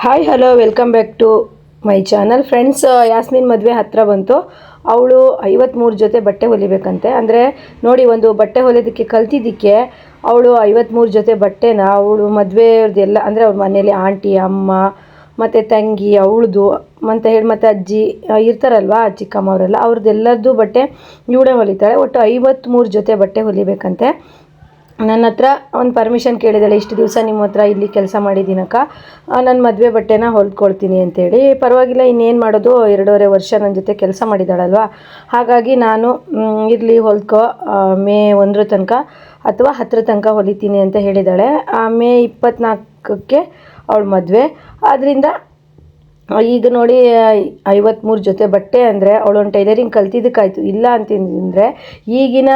Hi hello welcome back to my channel friends. Yasmin ಮದುವೆ ಹತ್ತಿರ ಬಂತು. ಅವಳು 53 ಜೊತೆ ಬಟ್ಟೆ ಹೊಲಿಬೇಕಂತೆ. ಅಂದರೆ ನೋಡಿ, ಒಂದು ಬಟ್ಟೆ ಹೊಲಿಯೋದಕ್ಕೆ ಕಲ್ತಿದ್ದಕ್ಕೆ ಅವಳು 53 ಜೊತೆ ಬಟ್ಟೆನ ಅವಳು ಮದುವೆಯವ್ರದ್ದೆಲ್ಲ, ಅಂದರೆ ಅವ್ರ ಮನೇಲಿ ಆಂಟಿ, ಅಮ್ಮ ಮತ್ತು ತಂಗಿ, ಅವಳದು ಮತ್ತು ಮತ್ತು ಅಜ್ಜಿ ಇರ್ತಾರಲ್ವ, ಚಿಕ್ಕಮ್ಮ ಅವರೆಲ್ಲ, ಅವ್ರದ್ದೆಲ್ಲರದ್ದು ಬಟ್ಟೆ ಇವಳೇ ಹೊಲಿತಾಳೆ. ಒಟ್ಟು 53 ಜೊತೆ ಬಟ್ಟೆ ಹೊಲಿಬೇಕಂತೆ. ನನ್ನ ಹತ್ರ ಒಂದು ಪರ್ಮಿಷನ್ ಕೇಳಿದ್ದಾಳೆ, ಇಷ್ಟು ದಿವಸ ನಿಮ್ಮ ಹತ್ರ ಇಲ್ಲಿ ಕೆಲಸ ಮಾಡಿದ್ದೀನಕ್ಕ, ನನ್ನ ಮದುವೆ ಬಟ್ಟೆನ ಹೊಲ್ಕೊಳ್ತೀನಿ ಅಂತೇಳಿ. ಪರವಾಗಿಲ್ಲ, ಇನ್ನೇನು ಮಾಡೋದು, 2.5 ವರ್ಷ ನನ್ನ ಜೊತೆ ಕೆಲಸ ಮಾಡಿದ್ದಾಳಲ್ವ, ಹಾಗಾಗಿ ನಾನು ಇರಲಿ ಹೊಲ್ಕೊ, ಮೇ 1 ತನಕ ಅಥವಾ 10 ತನಕ ಹೊಲಿತೀನಿ ಅಂತ ಹೇಳಿದ್ದಾಳೆ. ಮೇ 24ಕ್ಕೆ ಅವಳು ಮದುವೆ. ಆದ್ದರಿಂದ ಈಗ ನೋಡಿ, 53 ಜೊತೆ ಬಟ್ಟೆ ಅಂದರೆ ಅವಳೊಂದು ಟೈಲರಿಂಗ್ ಕಲ್ತಿದ್ದಕ್ಕಾಯ್ತು. ಇಲ್ಲ ಅಂತಂದರೆ ಈಗಿನ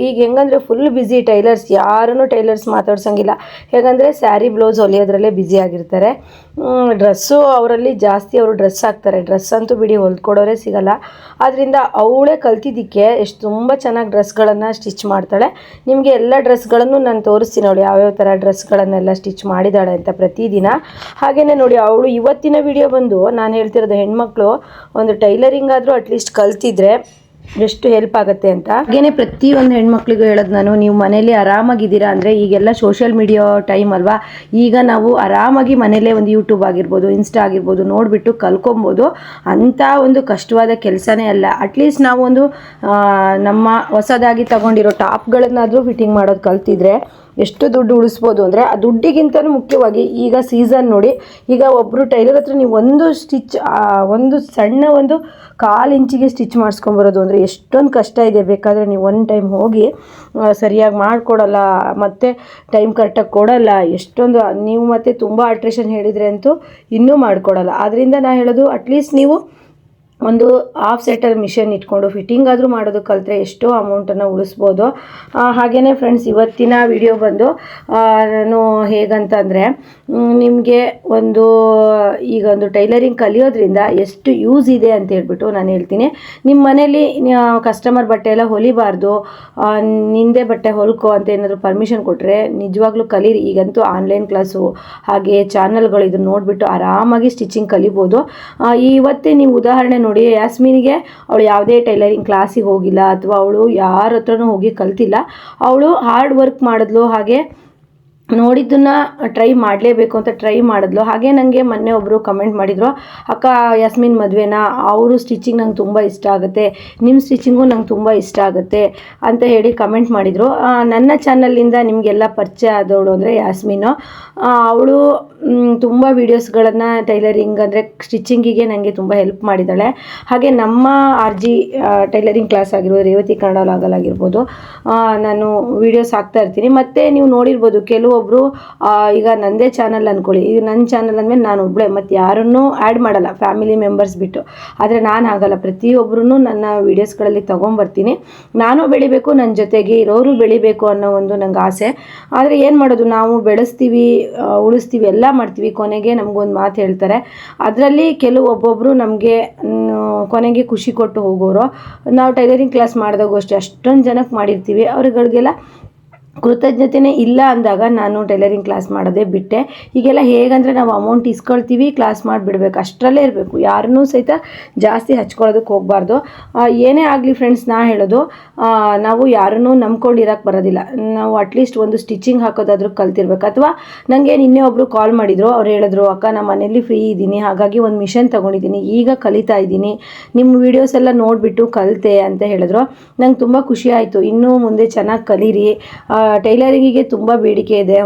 ಈಗ ಹೆಂಗಂದರೆ ಫುಲ್ ಬ್ಯುಸಿ ಟೈಲರ್ಸ್, ಯಾರನ್ನೂ ಟೈಲರ್ಸ್ ಮಾತಾಡ್ಸೋಂಗಿಲ್ಲ. ಹೇಗಂದರೆ ಸ್ಯಾರಿ ಬ್ಲೌಸ್ ಹೊಲಿಯೋದ್ರಲ್ಲೇ ಬ್ಯುಸಿ ಆಗಿರ್ತಾರೆ. ಡ್ರೆಸ್ಸು ಅವರಲ್ಲಿ ಜಾಸ್ತಿ, ಅವರು ಡ್ರೆಸ್ ಹಾಕ್ತಾರೆ. ಡ್ರೆಸ್ ಅಂತೂ ಬಿಡಿ, ಹೊಲ್ಕೊಡೋರೇ ಸಿಗೋಲ್ಲ. ಆದ್ದರಿಂದ ಅವಳೇ ಕಲ್ತಿದ್ದಕ್ಕೆ ತುಂಬ ಚೆನ್ನಾಗಿ ಡ್ರೆಸ್ಗಳನ್ನು ಸ್ಟಿಚ್ ಮಾಡ್ತಾಳೆ. ನಿಮಗೆ ಎಲ್ಲ ಡ್ರೆಸ್ಗಳನ್ನು ನಾನು ತೋರಿಸ್ತೀನಿ, ಅವಳು ಯಾವ್ಯಾವ ಥರ ಡ್ರೆಸ್ಗಳನ್ನೆಲ್ಲ ಸ್ಟಿಚ್ ಮಾಡಿದ್ದಾಳೆ ಅಂತ ಪ್ರತಿದಿನ. ಹಾಗೆಯೇ ನೋಡಿ, ಅವಳು ಇವತ್ತಿನ ವಿಡಿಯೋ ಬಂದು ನಾನು ಹೇಳ್ತಿರೋದು, ಹೆಣ್ಮಕ್ಳು ಒಂದು ಟೈಲರಿಂಗ್ ಆದರೂ ಅಟ್ಲೀಸ್ಟ್ ಕಲ್ತಿದ್ರೆ ಎಷ್ಟು ಹೆಲ್ಪ್ ಆಗುತ್ತೆ ಅಂತ. ಹಾಗೇನೆ ಪ್ರತಿಯೊಂದು ಹೆಣ್ಮಕ್ಳಿಗೂ ಹೇಳೋದು ನಾನು, ನೀವು ಮನೇಲಿ ಆರಾಮಾಗಿದ್ದೀರಾ ಅಂದರೆ, ಈಗೆಲ್ಲ ಸೋಷಿಯಲ್ ಮೀಡಿಯಾ ಟೈಮ್ ಅಲ್ವಾ, ಈಗ ನಾವು ಆರಾಮಾಗಿ ಮನೇಲೇ ಒಂದು ಯೂಟ್ಯೂಬ್ ಆಗಿರ್ಬೋದು, ಇನ್ಸ್ಟಾ ಆಗಿರ್ಬೋದು ನೋಡಿಬಿಟ್ಟು ಕಲ್ಕೊಬೋದು. ಅಂಥ ಒಂದು ಕಷ್ಟವಾದ ಕೆಲಸನೇ ಅಲ್ಲ. ಅಟ್ಲೀಸ್ಟ್ ನಾವು ಒಂದು ನಮ್ಮ ಹೊಸದಾಗಿ ತಗೊಂಡಿರೋ ಟಾಪ್ಗಳನ್ನಾದರೂ ಫಿಟ್ಟಿಂಗ್ ಮಾಡೋದು ಕಲ್ತಿದ್ರೆ ಎಷ್ಟು ದುಡ್ಡು ಉಳಿಸ್ಬೋದು ಅಂದರೆ, ಆ ದುಡ್ಡಿಗಿಂತಲೂ ಮುಖ್ಯವಾಗಿ ಈಗ ಸೀಸನ್ ನೋಡಿ, ಈಗ ಒಬ್ಬರು ಟೈಲರ್ ಹತ್ರ ನೀವು ಒಂದು ಸ್ಟಿಚ್, ಒಂದು ಸಣ್ಣ ಒಂದು 1/4 ಇಂಚಿಗೆ ಸ್ಟಿಚ್ ಮಾಡಿಸ್ಕೊಂಬರೋದು ಅಂದರೆ ಎಷ್ಟೊಂದು ಕಷ್ಟ ಇದೆ. ಬೇಕಾದರೆ ನೀವು ಒಂದು ಟೈಮ್ ಹೋಗಿ, ಸರಿಯಾಗಿ ಮಾಡಿಕೊಡಲ್ಲ, ಮತ್ತು ಟೈಮ್ ಕರೆಕ್ಟಾಗಿ ಕೊಡಲ್ಲ, ಎಷ್ಟೊಂದು ನೀವು ಮತ್ತು ತುಂಬ ಆಲ್ಟ್ರೇಷನ್ ಹೇಳಿದರೆ ಅಂತೂ ಇನ್ನೂ ಮಾಡಿಕೊಡಲ್ಲ. ಆದ್ದರಿಂದ ನಾನು ಹೇಳೋದು, ಅಟ್ಲೀಸ್ಟ್ ನೀವು ಒಂದು ಹಾಫ್ ಸೆಟರ್ ಮಿಷನ್ ಇಟ್ಕೊಂಡು ಫಿಟ್ಟಿಂಗ್ ಆದರೂ ಮಾಡೋದು ಕಲಿತ್ರೆ ಎಷ್ಟೋ ಅಮೌಂಟನ್ನು ಉಳಿಸ್ಬೋದು. ಹಾಗೆಯೇ ಫ್ರೆಂಡ್ಸ್, ಇವತ್ತಿನ ವಿಡಿಯೋ ಬಂದು ನಾನು ಹೇಗಂತಂದರೆ, ನಿಮಗೆ ಈಗ ಒಂದು ಟೈಲರಿಂಗ್ ಕಲಿಯೋದ್ರಿಂದ ಎಷ್ಟು ಯೂಸ್ ಇದೆ ಅಂತ ಹೇಳ್ಬಿಟ್ಟು ನಾನು ಹೇಳ್ತೀನಿ. ನಿಮ್ಮ ಮನೇಲಿ ಕಸ್ಟಮರ್ ಬಟ್ಟೆ ಎಲ್ಲ ಹೊಲಿಬಾರ್ದು, ನಿಂದೇ ಬಟ್ಟೆ ಹೊಲ್ಕೊ ಅಂತ ಏನಾದರೂ ಪರ್ಮಿಷನ್ ಕೊಟ್ಟರೆ ನಿಜವಾಗ್ಲೂ ಕಲೀರಿ. ಈಗಂತೂ ಆನ್ಲೈನ್ ಕ್ಲಾಸು ಹಾಗೆ ಚಾನಲ್ಗಳು ಇದನ್ನು ನೋಡಿಬಿಟ್ಟು ಆರಾಮಾಗಿ ಸ್ಟಿಚಿಂಗ್ ಕಲಿಬೋದು. ಇವತ್ತೇ ನೀವು ಉದಾಹರಣೆ ನೋಡಿ, ಯಾಸ್ಮಿನ್ಗೆ ಅವಳು ಯಾವುದೇ ಟೈಲರಿಂಗ್ ಕ್ಲಾಸಿಗೆ ಹೋಗಿಲ್ಲ, ಅಥವಾ ಅವಳು ಯಾರ ಹತ್ರನೂ ಹೋಗಿ ಕಲ್ತಿಲ್ಲ. ಅವಳು ಹಾರ್ಡ್ ವರ್ಕ್ ಮಾಡಿದ್ಲು, ಹಾಗೆ ನೋಡಿದ್ದನ್ನು ಟ್ರೈ ಮಾಡಲೇಬೇಕು ಅಂತ ಟ್ರೈ ಮಾಡಿದ್ಲು. ಹಾಗೆ ನನಗೆ ಮೊನ್ನೆ ಒಬ್ಬರು ಕಮೆಂಟ್ ಮಾಡಿದರು, ಅಕ್ಕ ಯಾಸ್ಮಿನ್ ಮದುವೆನಾ, ಅವರು ಸ್ಟಿಚಿಂಗ್ ನಂಗೆ ತುಂಬ ಇಷ್ಟ ಆಗುತ್ತೆ, ನಿಮ್ಮ ಸ್ಟಿಚಿಂಗು ನಂಗೆ ತುಂಬ ಇಷ್ಟ ಆಗುತ್ತೆ ಅಂತ ಹೇಳಿ ಕಮೆಂಟ್ ಮಾಡಿದರು. ನನ್ನ ಚಾನಲಿಂದ ನಿಮಗೆಲ್ಲ ಪರಿಚಯ ಆದವಳು ಅಂದರೆ ಯಾಸ್ಮಿನು. ಅವಳು ತುಂಬ ವೀಡಿಯೋಸ್ಗಳನ್ನು ಟೈಲರಿಂಗ್ ಅಂದರೆ ಸ್ಟಿಚಿಂಗಿಗೆ ನನಗೆ ತುಂಬ ಹೆಲ್ಪ್ ಮಾಡಿದ್ದಾಳೆ. ಹಾಗೆ ನಮ್ಮ RG ಟೈಲರಿಂಗ್ ಕ್ಲಾಸ್ ಆಗಿರ್ಬೋದು, ರೇವತಿ ಕನ್ನಡ ಲಾಗಲ್ ಆಗಿರ್ಬೋದು, ನಾನು ವೀಡಿಯೋಸ್ ಹಾಕ್ತಾ ಇರ್ತೀನಿ. ಮತ್ತು ನೀವು ನೋಡಿರ್ಬೋದು, ಕೆಲವೊಬ್ಬರು ಈಗ ನನ್ನದೇ ಚಾನಲ್ ಅಂದ್ಕೊಳ್ಳಿ, ಈಗ ನನ್ನ ಚಾನಲ್ ಅಂದಮೇಲೆ ನಾನು ಒಬ್ಬಳೇ, ಮತ್ತು ಯಾರನ್ನೂ ಆ್ಯಡ್ ಮಾಡಲ್ಲ, ಫ್ಯಾಮಿಲಿ ಮೆಂಬರ್ಸ್ ಬಿಟ್ಟು. ಆದರೆ ನಾನು ಆಗಲ್ಲ, ಪ್ರತಿಯೊಬ್ಬರೂ ನನ್ನ ವೀಡಿಯೋಸ್ಗಳಲ್ಲಿ ತೊಗೊಂಬರ್ತೀನಿ. ನಾನು ಬೆಳಿಬೇಕು, ನನ್ನ ಜೊತೆಗೆ ಇರೋರು ಬೆಳಿಬೇಕು ಅನ್ನೋ ಒಂದು ನಂಗೆ ಆಸೆ. ಆದರೆ ಏನು ಮಾಡೋದು, ನಾವು ಬೆಳೆಸ್ತೀವಿ, ಉಳಿಸ್ತೀವಿ, ಎಲ್ಲ ಮಾಡ್ತೀವಿ, ಕೊನೆಗೆ ನಮಗೊಂದು ಮಾತು ಹೇಳ್ತಾರೆ. ಅದರಲ್ಲಿ ಒಬ್ಬೊಬ್ಬರು ನಮಗೆ ಕೊನೆಗೆ ಖುಷಿ ಕೊಟ್ಟು ಹೋಗೋರು. ನಾವು ಟೈಲರಿಂಗ್ ಕ್ಲಾಸ್ ಮಾಡಿದಾಗೂ ಅಷ್ಟೇ, ಅಷ್ಟೊಂದು ಜನಕ್ಕೆ ಮಾಡಿರ್ತೀವಿ, ಅವ್ರುಗಳಿಗೆಲ್ಲ ಕೃತಜ್ಞತೆಯೇ ಇಲ್ಲ ಅಂದಾಗ ನಾನು ಟೈಲರಿಂಗ್ ಕ್ಲಾಸ್ ಮಾಡೋದೇ ಬಿಟ್ಟೆ. ಈಗೆಲ್ಲ ಹೇಗಂದರೆ, ನಾವು ಅಮೌಂಟ್ ಇಸ್ಕೊಳ್ತೀವಿ, ಕ್ಲಾಸ್ ಮಾಡಿಬಿಡ್ಬೇಕು, ಅಷ್ಟರಲ್ಲೇ ಇರಬೇಕು, ಯಾರನ್ನೂ ಸಹಿತ ಜಾಸ್ತಿ ಹಚ್ಕೊಳ್ಳೋದಕ್ಕೆ ಹೋಗಬಾರ್ದು. ಏನೇ ಆಗಲಿ ಫ್ರೆಂಡ್ಸ್, ಹೇಳೋದು, ನಾವು ಯಾರನ್ನೂ ನಂಬ್ಕೊಂಡಿರೋಕ್ಕೆ ಬರೋದಿಲ್ಲ. ನಾವು ಅಟ್ಲೀಸ್ಟ್ ಒಂದು ಸ್ಟಿಚಿಂಗ್ ಹಾಕೋದಾದರೂ ಕಲ್ತಿರ್ಬೇಕು. ಅಥವಾ ನನಗೆ ನಿನ್ನೆ ಒಬ್ಬರು ಕಾಲ್ ಮಾಡಿದರು, ಅವ್ರು ಹೇಳಿದ್ರು, ಅಕ್ಕ ನಮ್ಮ ಮನೇಲಿ ಫ್ರೀ ಇದ್ದೀನಿ, ಹಾಗಾಗಿ ಒಂದು ಮಿಷನ್ ತೊಗೊಂಡಿದ್ದೀನಿ, ಈಗ ಕಲಿತಾ ಇದ್ದೀನಿ, ನಿಮ್ಮ ವೀಡಿಯೋಸ್ ಎಲ್ಲ ನೋಡಿಬಿಟ್ಟು ಕಲಿತೆ ಅಂತ ಹೇಳಿದ್ರು. ನಂಗೆ ತುಂಬ ಖುಷಿ ಆಯಿತು. ಇನ್ನೂ ಮುಂದೆ ಚೆನ್ನಾಗಿ ಕಲೀರಿ. ಟೈಲರಿಂಗಿಗೆ ತುಂಬ ಬೇಡಿಕೆ ಇದೆ.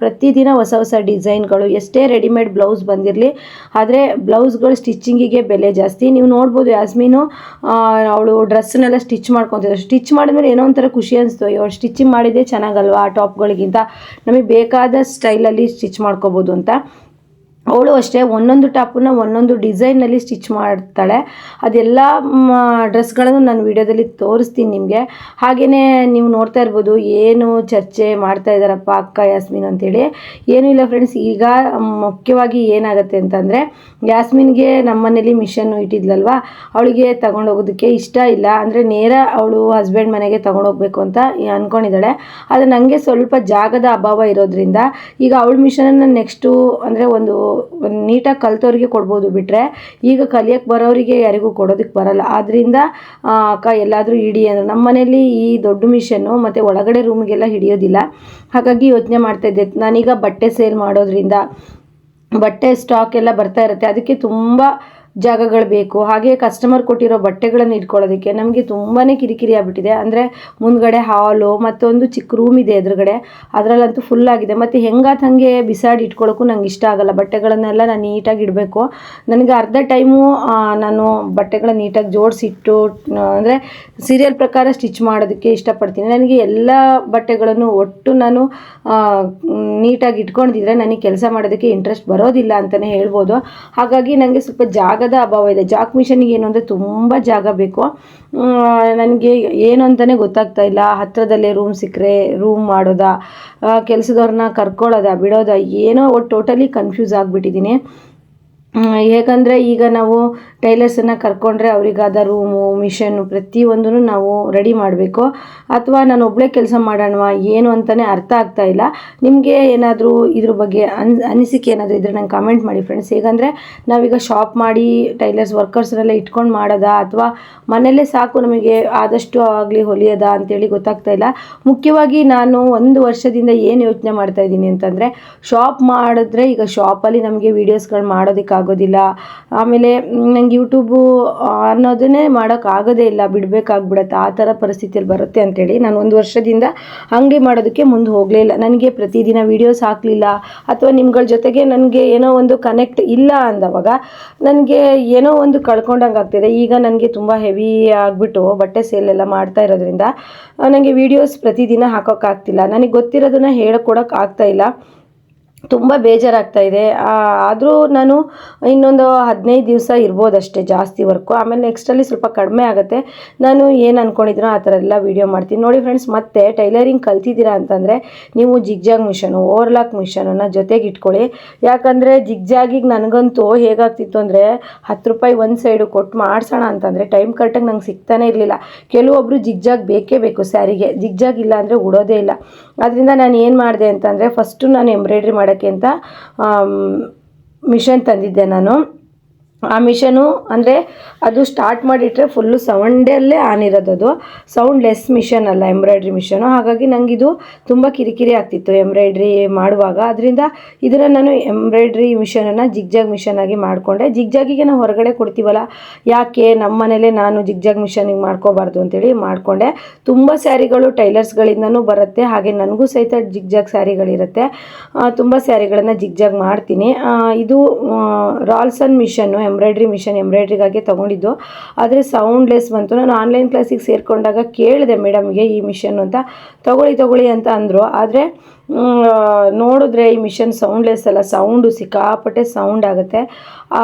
ಪ್ರತಿದಿನ ಹೊಸ ಡಿಸೈನ್ಗಳು, ಎಷ್ಟೇ ರೆಡಿಮೇಡ್ ಬ್ಲೌಸ್ ಬಂದಿರಲಿ, ಆದರೆ ಬ್ಲೌಸ್ಗಳು ಸ್ಟಿಚಿಂಗಿಗೆ ಬೆಲೆ ಜಾಸ್ತಿ. ನೀವು ನೋಡ್ಬೋದು, ಯಾಸ್ಮೀನು ಅವಳು ಡ್ರೆಸ್ನೆಲ್ಲ ಸ್ಟಿಚ್ ಮಾಡ್ಕೊತಿದ್ರು. ಸ್ಟಿಚ್ ಮಾಡಿದ್ಮೇಲೆ ಏನೋ ಒಂಥರ ಖುಷಿ ಅನಿಸ್ತು, ಅವಳು ಸ್ಟಿಚಿಂಗ್ ಮಾಡಿದ್ದೇ ಚೆನ್ನಾಗಲ್ವಾ, ಆ ಟಾಪ್ಗಳಿಗಿಂತ ನಮಗೆ ಬೇಕಾದ ಸ್ಟೈಲಲ್ಲಿ ಸ್ಟಿಚ್ ಮಾಡ್ಕೋಬೋದು ಅಂತ. ಅವಳು ಅಷ್ಟೇ ಒಂದೊಂದು ಟಾಪನ್ನು ಒಂದೊಂದು ಡಿಸೈನಲ್ಲಿ ಸ್ಟಿಚ್ ಮಾಡ್ತಾಳೆ. ಅದೆಲ್ಲ ಡ್ರೆಸ್ಗಳನ್ನು ನಾನು ವಿಡಿಯೋದಲ್ಲಿ ತೋರಿಸ್ತೀನಿ ನಿಮಗೆ. ಹಾಗೆಯೇ ನೀವು ನೋಡ್ತಾ ಇರ್ಬೋದು, ಏನು ಚರ್ಚೆ ಮಾಡ್ತಾ ಇದ್ದಾರಪ್ಪ ಅಕ್ಕ ಯಾಸ್ಮಿನ್ ಅಂತೇಳಿ. ಏನೂ ಇಲ್ಲ ಫ್ರೆಂಡ್ಸ್, ಈಗ ಮುಖ್ಯವಾಗಿ ಏನಾಗುತ್ತೆ ಅಂತಂದರೆ, ಯಾಸ್ಮಿನ್ಗೆ ನಮ್ಮ ಮನೇಲಿ ಮಿಷನ್ನು ಇಟ್ಟಿದ್ಲಲ್ವ, ಅವಳಿಗೆ ತಗೊಂಡೋಗೋದಕ್ಕೆ ಇಷ್ಟ ಇಲ್ಲ. ಅಂದರೆ ನೇರ ಅವಳು ಹಸ್ಬೆಂಡ್ ಮನೆಗೆ ತೊಗೊಂಡೋಗ್ಬೇಕು ಅಂತ ಅಂದ್ಕೊಂಡಿದ್ದಾಳೆ. ಆದರೆ ನನಗೆ ಸ್ವಲ್ಪ ಜಾಗದ ಅಭಾವ ಇರೋದ್ರಿಂದ ಈಗ ಅವಳ ಮಿಷನನ್ನು ನೆಕ್ಸ್ಟು ಅಂದರೆ ಒಂದು ನೀಟಾಗಿ ಕಲ್ತವ್ರಿಗೆ ಕೊಡ್ಬೋದು ಬಿಟ್ಟರೆ ಈಗ ಕಲಿಯೋಕ್ಕೆ ಬರೋರಿಗೆ ಯಾರಿಗೂ ಕೊಡೋದಕ್ಕೆ ಬರಲ್ಲ. ಆದ್ದರಿಂದ ಅಕ್ಕ ಎಲ್ಲಾದರೂ ಹಿಡಿ ಅಂದ್ರೆ ನಮ್ಮ ಮನೇಲಿ ಈ ದೊಡ್ಡ ಮಿಷನ್ನು ಮತ್ತು ಒಳಗಡೆ ರೂಮಿಗೆಲ್ಲ ಹಿಡಿಯೋದಿಲ್ಲ. ಹಾಗಾಗಿ ಯೋಚನೆ ಮಾಡ್ತಾಯಿದ್ದೆ, ನಾನೀಗ ಬಟ್ಟೆ ಸೇಲ್ ಮಾಡೋದ್ರಿಂದ ಬಟ್ಟೆ ಸ್ಟಾಕ್ ಎಲ್ಲ ಬರ್ತಾ ಇರುತ್ತೆ, ಅದಕ್ಕೆ ತುಂಬ ಜಾಗಗಳು ಬೇಕು. ಹಾಗೆ ಕಸ್ಟಮರ್ ಕೊಟ್ಟಿರೋ ಬಟ್ಟೆಗಳನ್ನು ಇಟ್ಕೊಳ್ಳೋದಕ್ಕೆ ನಮಗೆ ತುಂಬಾ ಕಿರಿಕಿರಿ ಆಗಿಬಿಟ್ಟಿದೆ. ಅಂದರೆ ಮುಂದ್ಗಡೆ ಹಾಲು ಮತ್ತೊಂದು ಚಿಕ್ಕ ರೂಮ್ ಇದೆ ಎದುರುಗಡೆ, ಅದರಲ್ಲಂತೂ ಫುಲ್ ಆಗಿದೆ. ಮತ್ತು ಹೆಂಗಾತ ಹಾಗೆ ಬಿಸಾಡಿ ಇಟ್ಕೊಳ್ಳೋಕ್ಕೂ ನಂಗೆ ಇಷ್ಟ ಆಗಲ್ಲ. ಬಟ್ಟೆಗಳನ್ನೆಲ್ಲ ನಾನು ನೀಟಾಗಿ ಇಡಬೇಕು. ನನಗೆ ಅರ್ಧ ಟೈಮು ನಾನು ಬಟ್ಟೆಗಳನ್ನ ನೀಟಾಗಿ ಜೋಡಿಸಿಟ್ಟು ಅಂದರೆ ಸೀರಿಯಲ್ ಪ್ರಕಾರ ಸ್ಟಿಚ್ ಮಾಡೋದಕ್ಕೆ ಇಷ್ಟಪಡ್ತೀನಿ. ನನಗೆ ಎಲ್ಲ ಬಟ್ಟೆಗಳನ್ನು ಒಟ್ಟು ನಾನು ನೀಟಾಗಿ ಇಟ್ಕೊಂಡಿದ್ರೆ ನನಗೆ ಕೆಲಸ ಮಾಡೋದಕ್ಕೆ ಇಂಟ್ರೆಸ್ಟ್ ಬರೋದಿಲ್ಲ ಅಂತಲೇ ಹೇಳ್ಬೋದು. ಹಾಗಾಗಿ ನನಗೆ ಸ್ವಲ್ಪ ಜಾಗದ ಅಭಾವ ಇದೆ. ಜಾಕ್ ಮಿಷನ್ಗೆ ಏನು ಅಂದರೆ ತುಂಬ ಜಾಗ ಬೇಕು. ನನಗೆ ಏನು ಅಂತಲೇ ಗೊತ್ತಾಗ್ತಾ ಇಲ್ಲ. ಹತ್ತಿರದಲ್ಲೇ ರೂಮ್ ಸಿಕ್ಕರೆ ರೂಮ್ ಮಾಡೋದಾ, ಕೆಲಸದವ್ರನ್ನ ಕರ್ಕೊಳ್ಳೋದಾ ಬಿಡೋದಾ, ಏನೋ ಒಟ್ಟು ಟೋಟಲಿ ಕನ್ಫ್ಯೂಸ್ ಆಗಿಬಿಟ್ಟಿದ್ದೀನಿ. ಹೇಗಂದರೆ ಈಗ ನಾವು ಟೈಲರ್ಸನ್ನು ಕರ್ಕೊಂಡ್ರೆ ಅವರಿಗಾದ ರೂಮು ಮಿಷನ್ನು ಪ್ರತಿಯೊಂದೂ ನಾವು ರೆಡಿ ಮಾಡಬೇಕು. ಅಥವಾ ನಾನು ಒಬ್ಬಳೇ ಕೆಲಸ ಮಾಡೋಣವಾ ಏನು ಅಂತಲೇ ಅರ್ಥ ಆಗ್ತಾ ಇಲ್ಲ. ನಿಮಗೆ ಏನಾದರೂ ಇದ್ರ ಬಗ್ಗೆ ಅನಿಸಿಕೆ ಏನಾದರೂ ಇದ್ದರೆ ನಂಗೆ ಕಮೆಂಟ್ ಮಾಡಿ ಫ್ರೆಂಡ್ಸ್. ಹೇಗಂದರೆ ನಾವೀಗ ಶಾಪ್ ಮಾಡಿ ಟೈಲರ್ಸ್ ವರ್ಕರ್ಸ್ನೆಲ್ಲ ಇಟ್ಕೊಂಡು ಮಾಡೋದಾ ಅಥವಾ ಮನೆಯಲ್ಲೇ ಸಾಕು ನಮಗೆ ಆದಷ್ಟು ಆಗಲಿ ಹೊಲಿಯೋದಾ ಅಂತೇಳಿ ಗೊತ್ತಾಗ್ತಾ ಇಲ್ಲ. ಮುಖ್ಯವಾಗಿ ನಾನು 1 ವರ್ಷದಿಂದ ಏನು ಯೋಚನೆ ಮಾಡ್ತಾಯಿದ್ದೀನಿ ಅಂತಂದರೆ, ಶಾಪ್ ಮಾಡಿದ್ರೆ ಈಗ ಶಾಪಲ್ಲಿ ನಮಗೆ ವೀಡಿಯೋಸ್ಗಳು ಮಾಡೋದಕ್ಕಾಗೋದಿಲ್ಲ. ಆಮೇಲೆ ನಂಗೆ ಯೂಟ್ಯೂಬು ಅನ್ನೋದನ್ನೇ ಮಾಡೋಕ್ಕಾಗೋದೇ ಇಲ್ಲ, ಬಿಡಬೇಕಾಗ್ಬಿಡತ್ತೆ, ಆ ಥರ ಪರಿಸ್ಥಿತಿಯಲ್ಲಿ ಬರುತ್ತೆ ಅಂತೇಳಿ ನಾನು 1 ವರ್ಷದಿಂದ ಹಾಗೆ ಮಾಡೋದಕ್ಕೆ ಮುಂದೆ ಹೋಗಲೇ ಇಲ್ಲ. ನನಗೆ ಪ್ರತಿದಿನ ವೀಡಿಯೋಸ್ ಹಾಕಲಿಲ್ಲ ಅಥವಾ ನಿಮ್ಗಳ ಜೊತೆಗೆ ನನಗೆ ಏನೋ ಒಂದು ಕನೆಕ್ಟ್ ಇಲ್ಲ ಅಂದವಾಗ ನನಗೆ ಏನೋ ಒಂದು ಕಳ್ಕೊಂಡಂಗೆ ಆಗ್ತಿದೆ. ಈಗ ನನಗೆ ತುಂಬ ಹೆವಿ ಆಗಿಬಿಟ್ಟು ಬಟ್ಟೆ ಸೇಲೆಲ್ಲ ಮಾಡ್ತಾ ಇರೋದ್ರಿಂದ ನನಗೆ ವೀಡಿಯೋಸ್ ಪ್ರತಿದಿನ ಹಾಕೋಕ್ಕಾಗ್ತಿಲ್ಲ. ನನಗೆ ಗೊತ್ತಿರೋದನ್ನು ಹೇಳ್ಕೊಡೋಕೆ ಆಗ್ತಾಯಿಲ್ಲ. ತುಂಬ ಬೇಜಾರಾಗ್ತಾ ಇದೆ. ಆದರೂ ನಾನು ಇನ್ನೊಂದು 15 ದಿವಸ ಇರ್ಬೋದಷ್ಟೇ ಜಾಸ್ತಿ ವರ್ಕು. ಆಮೇಲೆ ನೆಕ್ಸ್ಟಲ್ಲಿ ಸ್ವಲ್ಪ ಕಡಿಮೆ ಆಗುತ್ತೆ. ನಾನು ಏನು ಅಂದ್ಕೊಂಡಿದ್ದೀನೋ ಆ ಥರ ಎಲ್ಲ ವೀಡಿಯೋ ಮಾಡ್ತೀನಿ ನೋಡಿ ಫ್ರೆಂಡ್ಸ್. ಮತ್ತು ಟೈಲರಿಂಗ್ ಕಲ್ತಿದ್ದೀರಾ ಅಂತಂದರೆ ನೀವು ಜಿಗ್ಜಾಗ್ ಮಿಷನು ಓವರ್ಲಾಕ್ ಮಿಷನನ್ನು ಜೊತೆಗೆ ಇಟ್ಕೊಳ್ಳಿ. ಯಾಕಂದರೆ ಜಿಗ್ಜಾಗಿಗೆ ನನಗಂತೂ ಹೇಗಾಗ್ತಿತ್ತು ಅಂದರೆ 10 ರೂಪಾಯಿ ಒಂದು ಸೈಡು ಕೊಟ್ಟು ಮಾಡಿಸೋಣ ಅಂತಂದರೆ ಟೈಮ್ ಕರೆಕ್ಟಾಗಿ ನಂಗೆ ಸಿಗ್ತಾನೆ ಇರಲಿಲ್ಲ. ಕೆಲವೊಬ್ಬರು ಜಿಗ್ಜಾಗ್ ಬೇಕೇ ಬೇಕು ಸ್ಯಾರಿಗೆ, ಜಿಗ್ಜಾಗ್ ಇಲ್ಲ ಅಂದರೆ ಉಡೋದೇ ಇಲ್ಲ. ಅದರಿಂದ ನಾನು ಏನು ಮಾಡಿದೆ ಅಂತಂದರೆ ಫಸ್ಟು ನಾನು ಎಂಬ್ರಾಯ್ಡ್ರಿ ಮಾಡೋಕ್ಕೆ ಅಂತ ಮಿಷನ್ ತಂದಿದ್ದೆ ನಾನು. ಆ ಮಿಷನು ಅಂದರೆ ಅದು ಸ್ಟಾರ್ಟ್ ಮಾಡಿಟ್ರೆ ಫುಲ್ಲು ಸೌಂಡಲ್ಲೇ ಆನ್ ಇರೋದು. ಅದು ಸೌಂಡ್ಲೆಸ್ ಮಿಷನ್ ಅಲ್ಲ, ಎಂಬ್ರಾಯ್ಡ್ರಿ ಮಿಷನು. ಹಾಗಾಗಿ ನನಗಿದು ತುಂಬ ಕಿರಿಕಿರಿ ಆಗ್ತಿತ್ತು ಎಂಬ್ರಾಯ್ಡ್ರಿ ಮಾಡುವಾಗ. ಅದರಿಂದ ಇದನ್ನು ನಾನು ಎಂಬ್ರಾಯ್ಡ್ರಿ ಮಿಷನನ್ನು ಜಿಗ್ಜಾಗ್ ಮಿಷನ್ ಆಗಿ ಮಾಡಿಕೊಂಡೆ. ಜಿಗ್ಜಾಗಿಗೆ ನಾವು ಹೊರಗಡೆ ಕೊಡ್ತೀವಲ್ಲ, ಯಾಕೆ ನಮ್ಮ ಮನೇಲೇ ನಾನು ಜಿಗ್ಜಾಗ್ ಮಿಷನಿಗೆ ಮಾಡ್ಕೋಬಾರ್ದು ಅಂತೇಳಿ ಮಾಡಿಕೊಂಡೆ. ತುಂಬ ಸ್ಯಾರಿಗಳು ಟೈಲರ್ಸ್ಗಳಿಂದನೂ ಬರುತ್ತೆ, ಹಾಗೆ ನನಗೂ ಸಹಿತ ಜಿಗ್ಜಾಗ್ ಸ್ಯಾರಿಗಳಿರುತ್ತೆ. ತುಂಬ ಸ್ಯಾರಿಗಳನ್ನು ಜಿಗ್ಜಾಗ್ ಮಾಡ್ತೀನಿ. ಇದು ರಾಲ್ಸನ್ ಮಿಷನ್ನು ಎಂಬ್ರಾಯ್ಡ್ರಿ ಮಿಷನ್, ಎಂಬ್ರಾಯ್ಡ್ರಿಗಾಗಿ ತೊಗೊಂಡಿದ್ದು. ಆದರೆ ಸೌಂಡ್ಲೆಸ್ ಬಂತು. ನಾನು ಆನ್ಲೈನ್ ಕ್ಲಾಸಿಗೆ ಸೇರಿಕೊಂಡಾಗ ಕೇಳಿದೆ ಮೇಡಮ್ಗೆ ಈ ಮಿಷನ್ನು ಅಂತ, ತೊಗೊಳ್ಳಿ ಅಂತ ಅಂದರು. ಆದರೆ ನೋಡಿದ್ರೆ ಈ ಮಿಷನ್ ಸೌಂಡ್ಲೆಸ್ ಅಲ್ಲ, ಸೌಂಡು ಸಿಕ್ಕಾಪಟ್ಟೆ ಸೌಂಡ್ ಆಗುತ್ತೆ.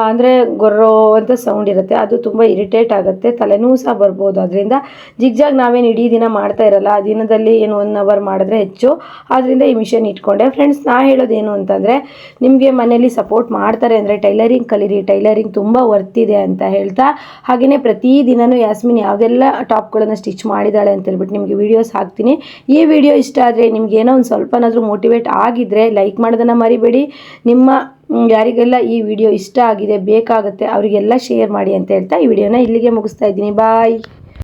ಅಂದರೆ ಗೊರ್ರೋ ಅಂತ ಸೌಂಡ್ ಇರುತ್ತೆ, ಅದು ತುಂಬ ಇರಿಟೇಟ್ ಆಗುತ್ತೆ, ತಲೆನೂ ಸಹ ಬರ್ಬೋದು. ಅದರಿಂದ ಜಿಗ್ಜಾಗ್ ನಾವೇನು ಇಡೀ ದಿನ ಮಾಡ್ತಾ ಇರಲ್ಲ, ದಿನದಲ್ಲಿ ಏನು 1 ಅವರ್ ಮಾಡಿದ್ರೆ ಹೆಚ್ಚು. ಆದ್ದರಿಂದ ಈ ಮಿಷನ್ ಇಟ್ಕೊಂಡೆ. ಫ್ರೆಂಡ್ಸ್, ನಾ ಹೇಳೋದೇನು ಅಂತಂದರೆ, ನಿಮಗೆ ಮನೇಲಿ ಸಪೋರ್ಟ್ ಮಾಡ್ತಾರೆ ಅಂದರೆ ಟೈಲರಿಂಗ್ ಕಲೀರಿ, ಟೈಲರಿಂಗ್ ತುಂಬ ವರ್ತಿದೆ ಅಂತ ಹೇಳ್ತಾ, ಹಾಗೆಯೇ ಪ್ರತಿದಿನವೂ ಯಾಸ್ಮಿನ್ ಯಾವುದೆಲ್ಲ ಟಾಪ್ಗಳನ್ನು ಸ್ಟಿಚ್ ಮಾಡಿದ್ದಾಳೆ ಅಂತ ಹೇಳ್ಬಿಟ್ಟು ನಿಮಗೆ ವೀಡಿಯೋಸ್ ಹಾಕ್ತೀನಿ. ಈ ವಿಡಿಯೋ ಇಷ್ಟ ಆದರೆ ನಿಮ್ಗೆ ಏನೋ ಒಂದು ಸ್ವಲ್ಪನಾದರೂ ಮೋಟಿವೇಟ್ ಆಗಿದ್ದರೆ ಲೈಕ್ ಮಾಡೋದನ್ನು ಮರಿಬೇಡಿ. ನಿಮ್ಮ ಯಾರಿಗೆಲ್ಲ ಈ ವಿಡಿಯೋ ಇಷ್ಟ ಆಗಿದೆ ಬೇಕಾಗುತ್ತೆ ಅವರಿಗೆಲ್ಲ ಶೇರ್ ಮಾಡಿ ಅಂತ ಹೇಳ್ತಾ ಈ ವಿಡಿಯೋನ ಇಲ್ಲಿಗೆ ಮುಗಿಸ್ತಾ ಇದ್ದೀನಿ. ಬಾಯ್.